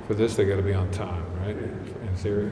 for this, they got to be on time, right? In theory.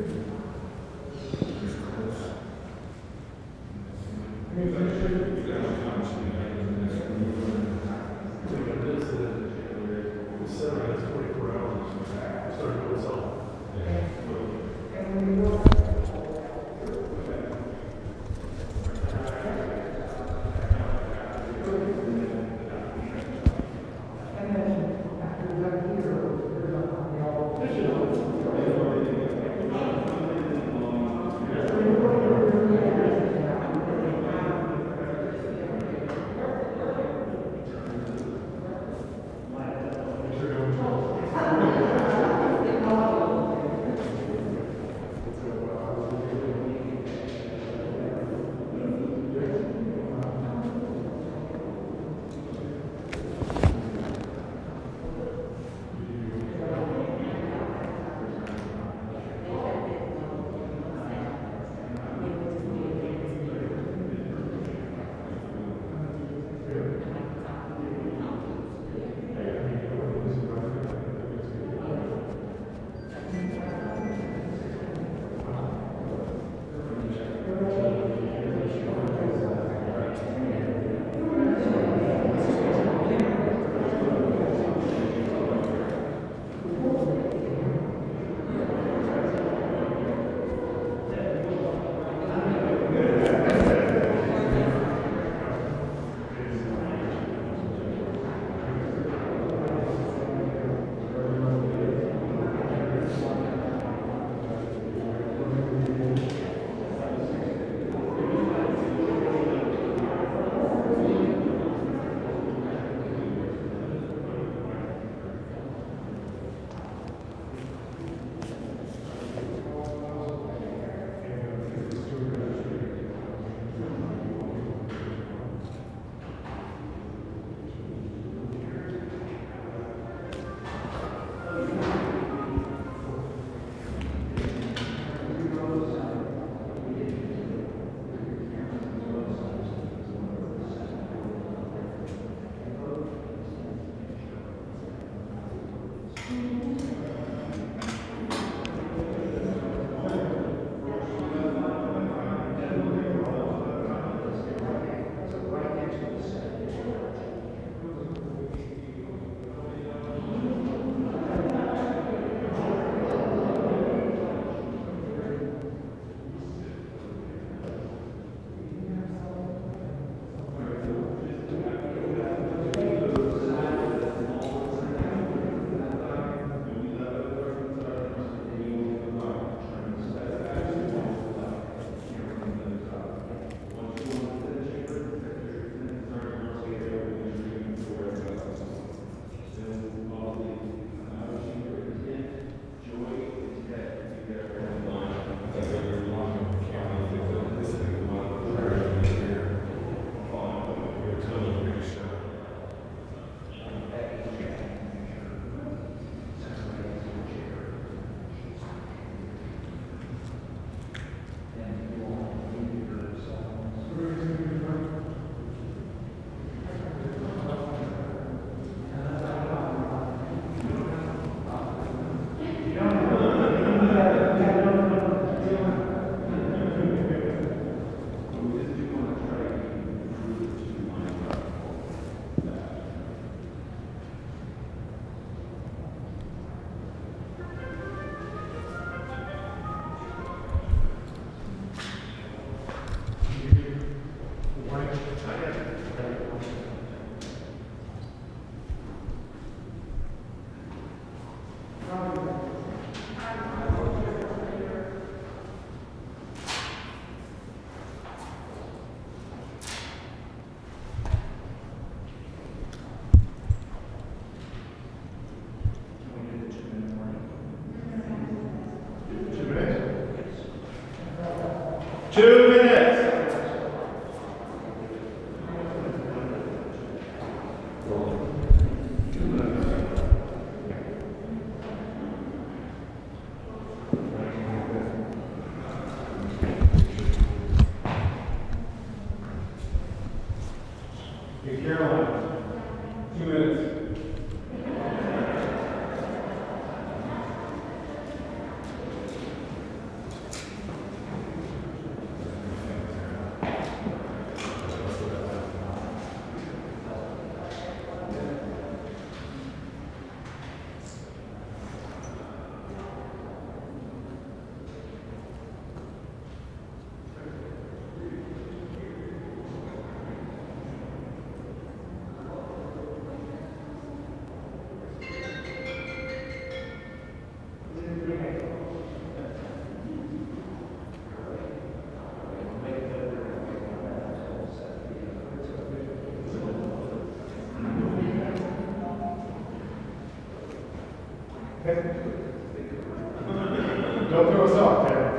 Don't throw us off, Ted.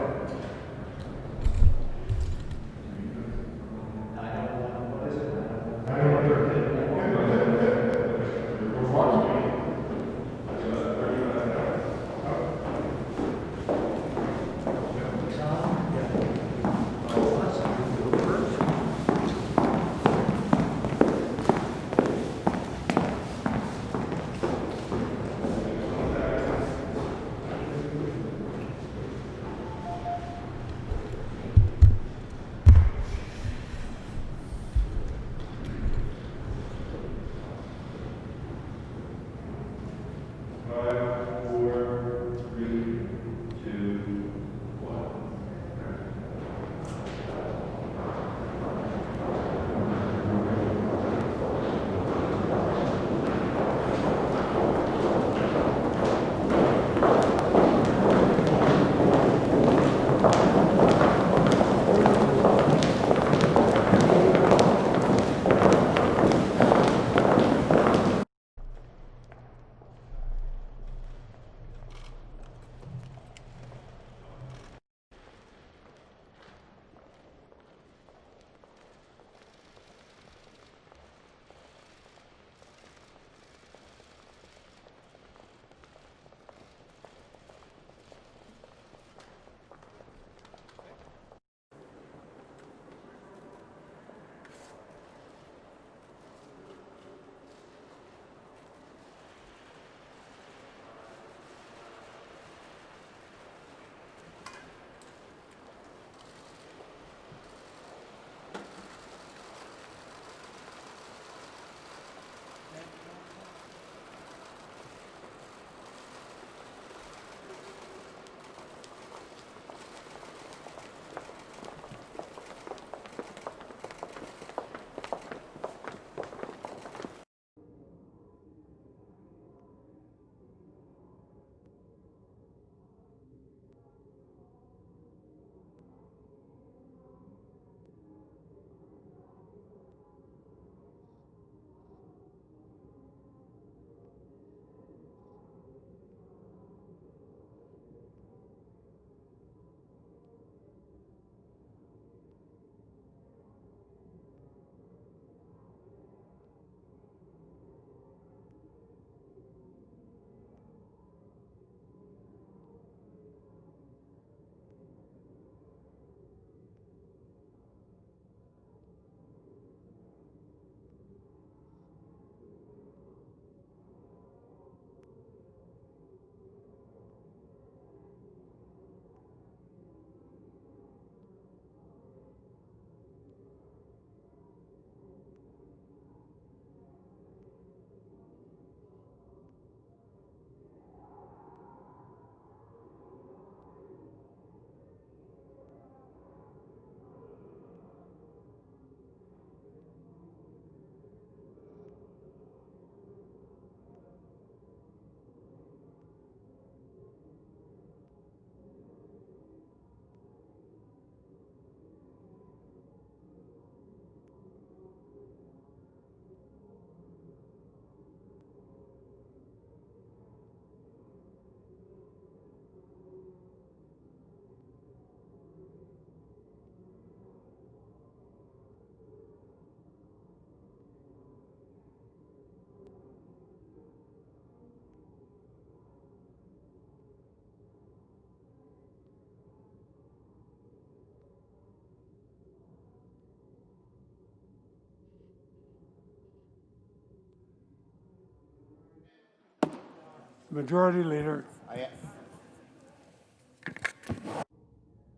Majority Leader.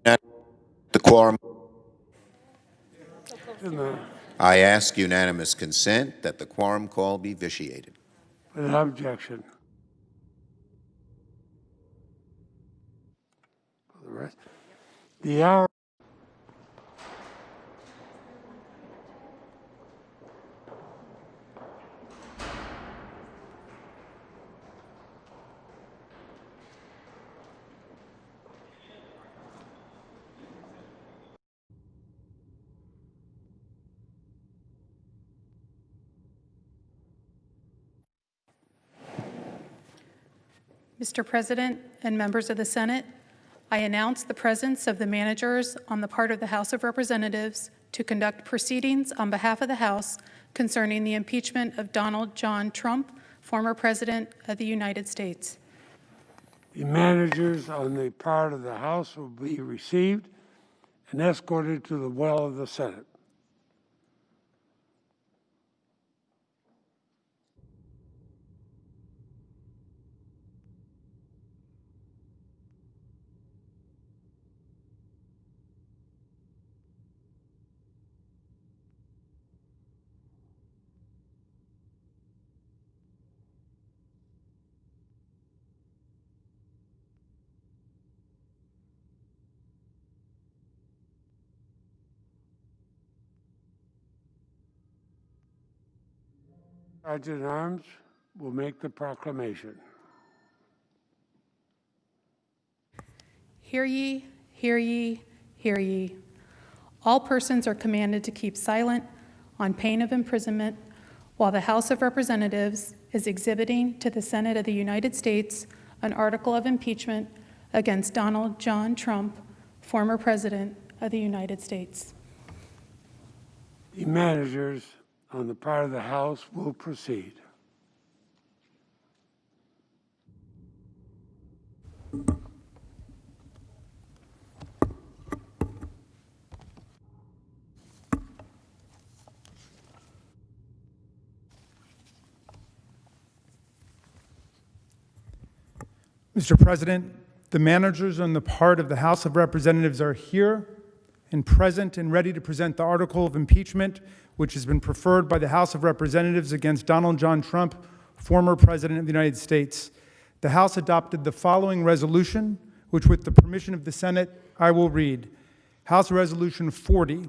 The quorum. I ask unanimous consent that the quorum call be vitiated. Without objection. For the rest, the hour. Mr. President and members of the Senate, I announce the presence of the managers on the part of the House of Representatives to conduct proceedings on behalf of the House concerning the impeachment of Donald John Trump, former President of the United States. The managers on the part of the House will be received and escorted to the well of the Senate. Sergeant at Arms will make the proclamation. Hear ye, hear ye, hear ye. All persons are commanded to keep silent on pain of imprisonment while the House of Representatives is exhibiting to the Senate of the United States an article of impeachment against Donald John Trump, former President of the United States. The managers on the part of the House will proceed. Mr. President, the managers on the part of the House of Representatives are here and present and ready to present the article of impeachment which has been preferred by the House of Representatives against Donald John Trump, former President of the United States. The House adopted the following resolution, which with the permission of the Senate, I will read. House Resolution 40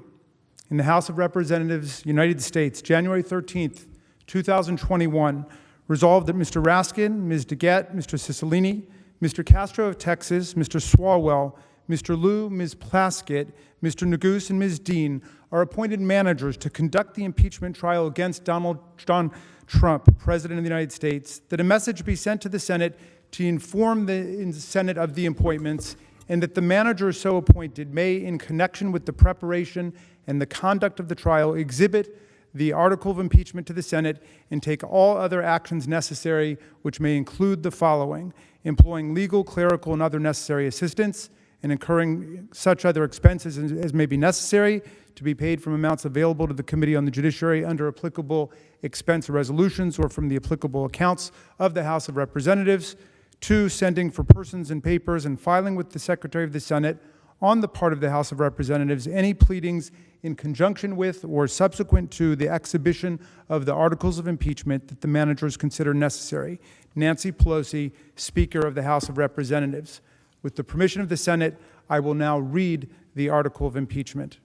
in the House of Representatives, United States, January 13th, 2021, resolved that Mr. Raskin, Ms. DeGette, Mr. Cicilline, Mr. Castro of Texas, Mr. Swalwell, Mr. Liu, Ms. Plaskett, Mr. Neguse, and Ms. Dean are appointed managers to conduct the impeachment trial against Donald John Trump, President of the United States, that a message be sent to the Senate to inform the Senate of the appointments, and that the manager so appointed may, in connection with the preparation and the conduct of the trial, exhibit the article of impeachment to the Senate and take all other actions necessary, which may include the following: employing legal, clerical, and other necessary assistance, and incurring such other expenses as may be necessary to be paid from amounts available to the Committee on the Judiciary under applicable expense resolutions or from the applicable accounts of the House of Representatives. 2, sending for persons and papers and filing with the Secretary of the Senate on the part of the House of Representatives any pleadings in conjunction with or subsequent to the exhibition of the articles of impeachment that the managers consider necessary. Nancy Pelosi, Speaker of the House of Representatives. With the permission of the Senate, I will now read the article of impeachment.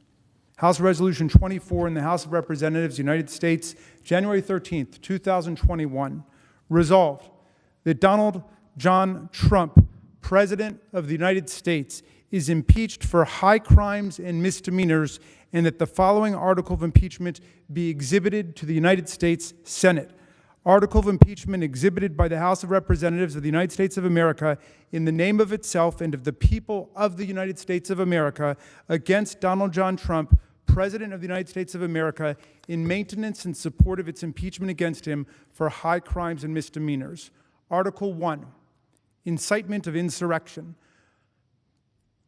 House Resolution 24 in the House of Representatives, United States, January 13th, 2021. Resolved that Donald John Trump, President of the United States, is impeached for high crimes and misdemeanors, and that the following article of impeachment be exhibited to the United States Senate. Article of impeachment exhibited by the House of Representatives of the United States of America in the name of itself and of the people of the United States of America against Donald John Trump, President of the United States of America, in maintenance and support of its impeachment against him for high crimes and misdemeanors. Article 1, incitement of insurrection.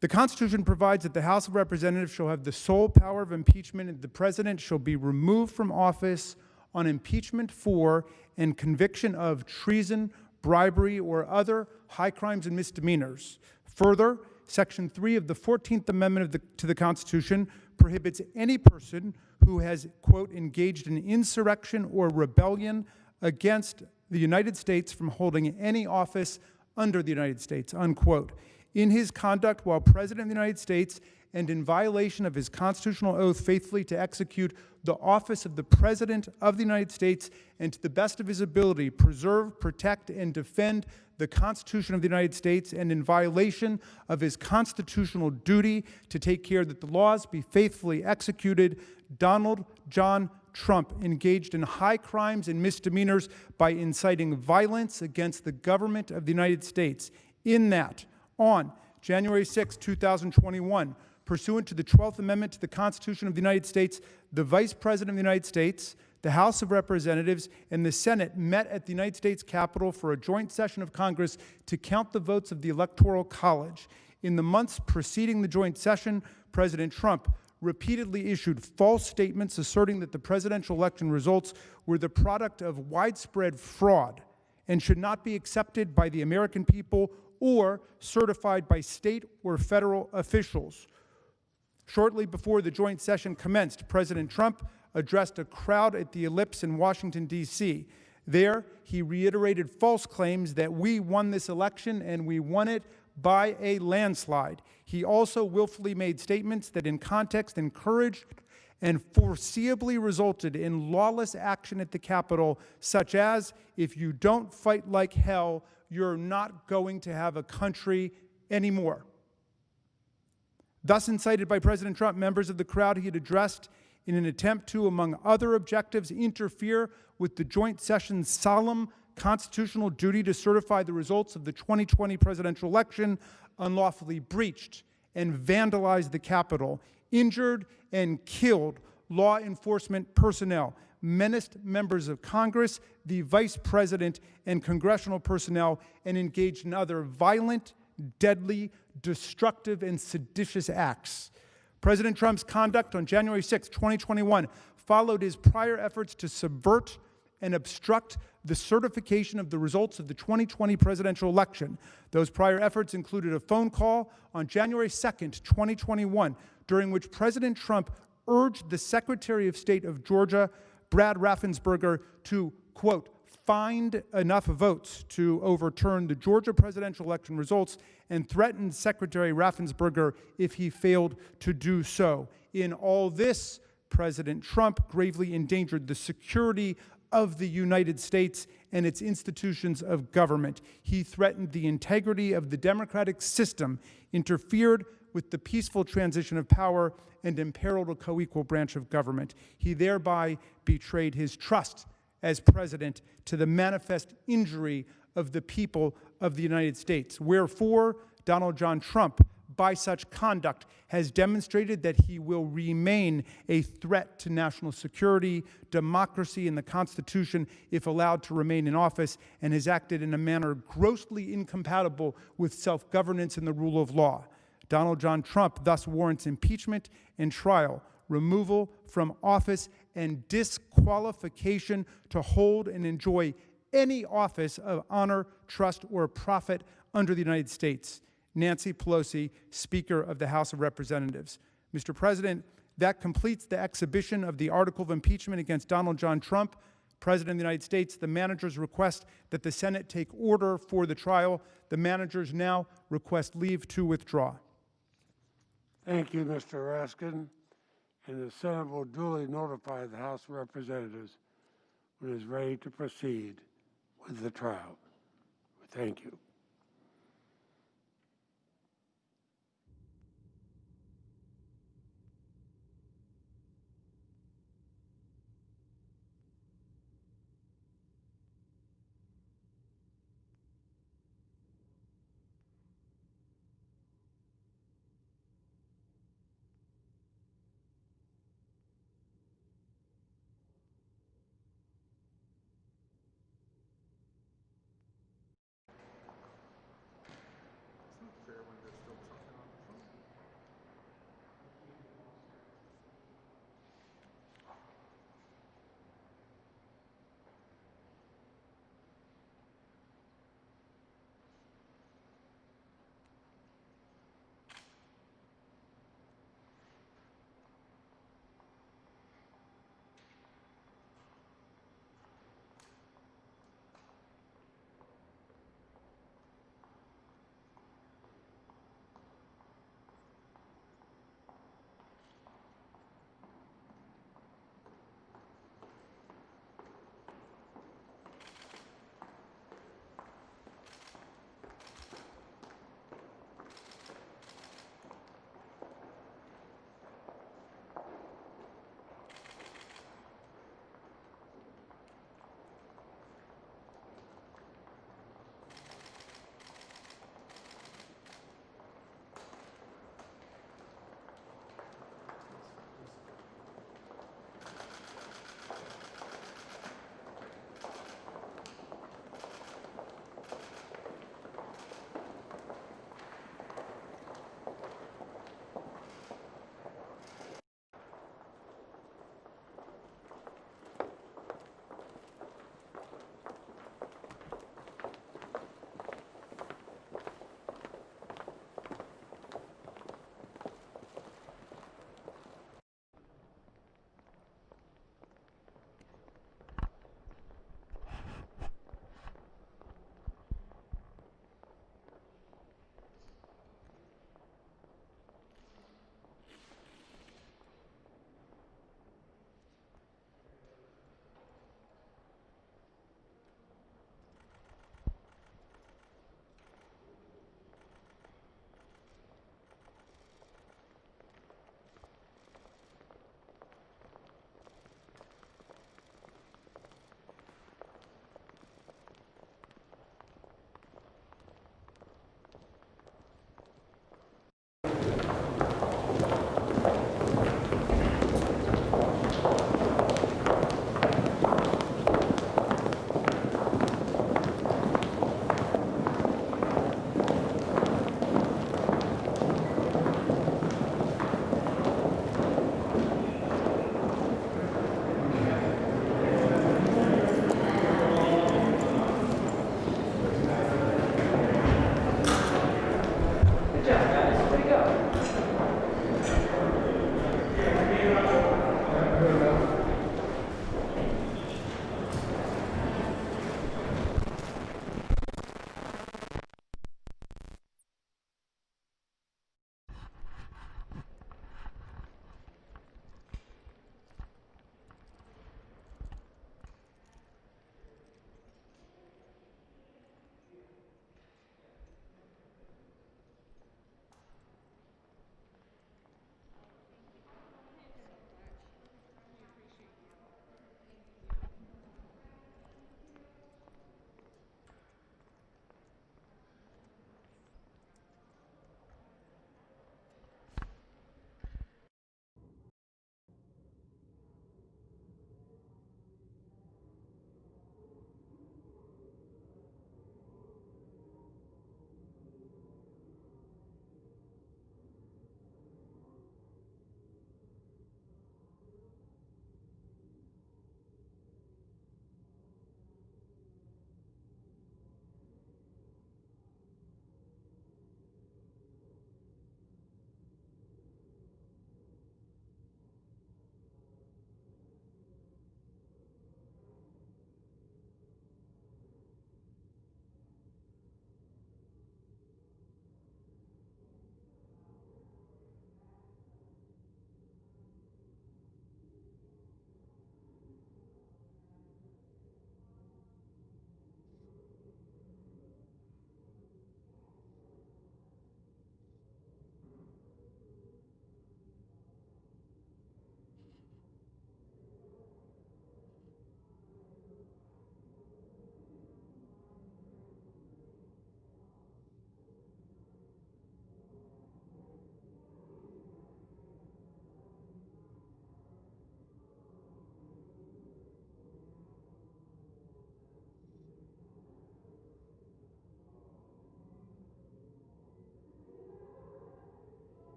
The Constitution provides that the House of Representatives shall have the sole power of impeachment, and the President shall be removed from office on impeachment for and conviction of treason, bribery, or other high crimes and misdemeanors. Further, Section 3 of the 14th Amendment to the Constitution prohibits any person who has, quote, engaged in insurrection or rebellion against the United States from holding any office under the United States, unquote. In his conduct while President of the United States and in violation of his constitutional oath faithfully to execute the office of the President of the United States and to the best of his ability preserve, protect, and defend the Constitution of the United States, and in violation of his constitutional duty to take care that the laws be faithfully executed, Donald John Trump engaged in high crimes and misdemeanors by inciting violence against the government of the United States, in that on January 6, 2021, pursuant to the 12th Amendment to the Constitution of the United States, the Vice President of the United States, the House of Representatives, and the Senate met at the United States Capitol for a joint session of Congress to count the votes of the Electoral College. In the months preceding the joint session, President Trump repeatedly issued false statements asserting that the presidential election results were the product of widespread fraud and should not be accepted by the American people or certified by state or federal officials. Shortly before the joint session commenced, President Trump addressed a crowd at the Ellipse in Washington, D.C. There, he reiterated false claims that we won this election and we won it by a landslide. He also willfully made statements that in context encouraged and foreseeably resulted in lawless action at the Capitol, such as, if you don't fight like hell, you're not going to have a country anymore. Thus incited by President Trump, members of the crowd he had addressed in an attempt to, among other objectives, interfere with the joint session's solemn constitutional duty to certify the results of the 2020 presidential election, unlawfully breached and vandalized the Capitol, injured and killed law enforcement personnel, menaced members of Congress, the Vice President, and congressional personnel, and engaged in other violent, deadly, destructive, and seditious acts. President Trump's conduct on January 6, 2021 followed his prior efforts to subvert and obstruct the certification of the results of the 2020 presidential election. Those prior efforts included a phone call on January 2, 2021, during which President Trump urged the Secretary of State of Georgia, Brad Raffensperger, to, quote, find enough votes to overturn the Georgia presidential election results, and threatened Secretary Raffensperger if he failed to do so. In all this, President Trump gravely endangered the security of the United States and its institutions of government. He threatened the integrity of the democratic system, interfered with the peaceful transition of power, and imperiled a co-equal branch of government. He thereby betrayed his trust as president to the manifest injury of the people of the United States. Wherefore, Donald John Trump, by such conduct, has demonstrated that he will remain a threat to national security, democracy, and the Constitution if allowed to remain in office, and has acted in a manner grossly incompatible with self-governance and the rule of law. Donald John Trump thus warrants impeachment and trial, removal from office, and disqualification to hold and enjoy any office of honor, trust, or profit under the United States. Nancy Pelosi, Speaker of the House of Representatives. Mr. President, that completes the exhibition of the article of impeachment against Donald John Trump, President of the United States. The managers request that the Senate take order for the trial. The managers now request leave to withdraw. Thank you, Mr. Raskin. And the Senate will duly notify the House of Representatives when it is ready to proceed with the trial. Thank you.